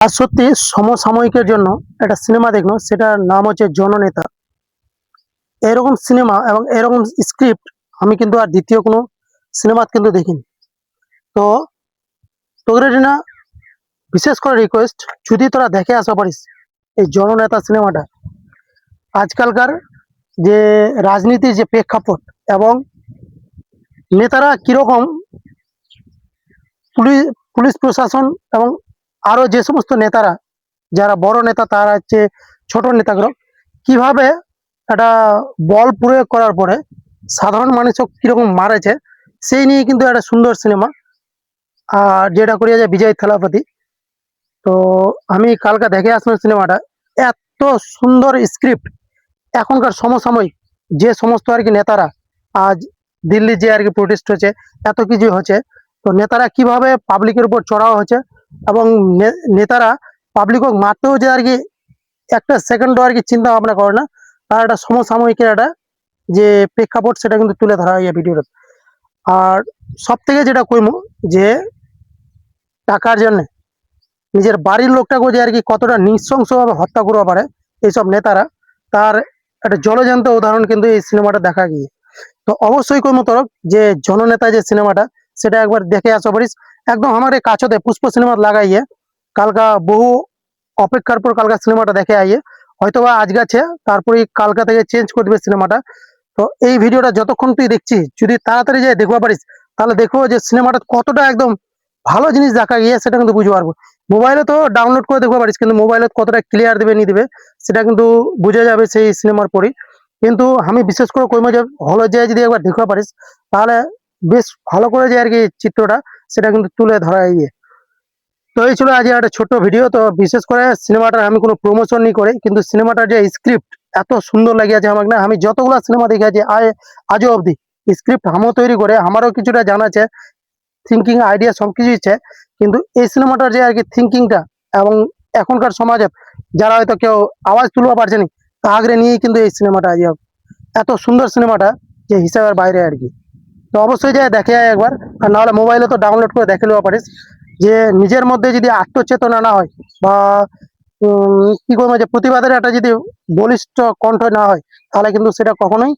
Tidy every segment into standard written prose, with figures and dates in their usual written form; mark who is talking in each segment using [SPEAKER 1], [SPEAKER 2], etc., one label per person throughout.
[SPEAKER 1] আর সত্যি সমসাময়িকের জন্য একটা সিনেমা দেখলো, সেটার নাম হচ্ছে জননেতা। এরকম সিনেমা এবং এরকম স্ক্রিপ্ট আমি কিন্তু আর দ্বিতীয় কোনো সিনেমা কিন্তু দেখিনি। তো তোদের জন্য বিশেষ করে রিকোয়েস্ট, যদি তোরা দেখে আসা পারিস এই জননেতা সিনেমাটা। আজকালকার যে রাজনীতির যে প্রেক্ষাপট এবং নেতারা কিরকম, পুলিশ পুলিশ প্রশাসন এবং আরো যে সমস্ত নেতারা, যারা বড় নেতা তারা হচ্ছে ছোট নেতাগুলো, কিভাবে একটা বল প্রয়োগ করার পরে সাধারণ মানুষও কিরকম মারেছে, সেই নিয়ে কিন্তু একটা সুন্দর সিনেমা। আর যেটা করিয়া যায় বিজয় থালাপতি। তো আমি কালকে দেখে আসলাম সিনেমাটা। এত সুন্দর স্ক্রিপ্ট। এখনকার সমসাময়িক যে সমস্ত আর কি নেতারা, আজ দিল্লি যে আর কি প্রোটেস্ট হচ্ছে, এত কিছু হচ্ছে, তো নেতারা কিভাবে পাবলিকের উপর চড়াও হচ্ছে এবং নেতারা পাবলিকক মারতেও যে আর কি একটা সেকেন্ডও আর কি চিন্তা ভাবনা করে না। আর একটা সমসাময়িকের একটা যে প্রেক্ষাপট, সেটা কিন্তু তুলে ধরা হয় এই ভিডিওটা। আর সব থেকে যেটা কইমু, যে টাকার জন্য নিজের বাড়ির লোকটাকে যে আর কি কতটা নৃশংসভাবে হত্যা করতে পারে এইসব নেতারা, তার একটা জলজ্যান্ত উদাহরণ কিন্তু এই সিনেমাটা দেখা গিয়ে। তো অবশ্যই কইমু তরফ যে জননেতা যে সিনেমাটা, সেটা একবার দেখে আসা পারিস। একদম আমার এই কাছতে পুষ্প সিনেমা লাগাইয়ে কালকা বহু অপেক্ষার পর কালকা সিনেমাটা দেখে আইয়ে, হয়তোবা আজ গেছে তারপরে কালকা থেকে চেঞ্জ করে দিবে সিনেমাটা। তো এই ভিডিওটা যতক্ষণ তুই দেখছিস, যদি তাড়াতাড়ি যাই দেখবা পারিস, তাহলে দেখবো যে সিনেমাটা কতটা একদম ভালো জিনিস দেখা গিয়ে, সেটা কিন্তু বুঝতে পারবো। মোবাইলে তো ডাউনলোড করে দেখতে পারিস, কিন্তু মোবাইলে কতটা ক্লিয়ার দিবে নি দিবে, সেটা কিন্তু বুঝে যাবে সেই সিনেমার পরই। কিন্তু আমি বিশেষ করে কইমা যে হলে যে যদি একবার দেখতে পারিস, তাহলে বেশ ভালো করে যে আর কি চিত্রটা, সেটা কিন্তু তুলে ধরা ইয়ে। তো এই ছিল আজ একটা ছোট্ট ভিডিও। তো বিশেষ করে সিনেমাটার আমি কোনো প্রমোশন নি করে, কিন্তু সিনেমাটার যে স্ক্রিপ্ট এত সুন্দর লাগিয়েছে আমাকে, না আমি যতগুলো সিনেমা দেখেছি আজও অবধি, স্ক্রিপ্ট আমও তৈরি করে আমারও কিছুটা জানা আছে, থিঙ্কিং আইডিয়া সবকিছু ইচ্ছে। কিন্তু এই সিনেমাটার যে আর কি থিঙ্কিংটা, এবং এখনকার সমাজে যারা হয়তো কেউ আওয়াজ তুলতে পারছে না, তা আগ্রে নিয়েই কিন্তু এই সিনেমাটা আজ এত সুন্দর সিনেমাটা, যে হিসাবের বাইরে আর কি। তো অবশ্যই যে দেখে আয় একবার। আর নাহলে মোবাইলে তো ডাউনলোড করে দেখে নেওয়া পারিস। যে নিজের মধ্যে যদি আত্মচেতনা না হয়, বা কি করবো, যে প্রতিবাদের একটা যদি বলিষ্ঠ কণ্ঠ না হয়, তাহলে কিন্তু সেটা কখনোই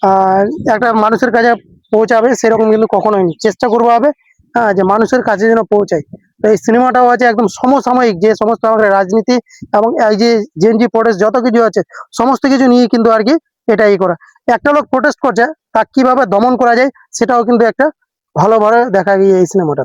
[SPEAKER 1] আহ একটা মানুষের কাছে পৌঁছাবে সেরকম কিন্তু কখনোই নেই। চেষ্টা করবো হবে, হ্যাঁ, যে মানুষের কাছে যেন পৌঁছায়। তো এই সিনেমাটাও আছে একদম সমসাময়িক যে সমস্ত আমাদের রাজনীতি এবং এই যে জেনজি প্রোটেস্ট যত কিছু আছে, সমস্ত কিছু নিয়ে কিন্তু আর কি এটাই করা। একটা লোক প্রোটেস্ট করছে, তা কিভাবে দমন করা যায়, সেটাও কিন্তু একটা ভালোভাবে দেখা গিয়ে এই সিনেমাটা।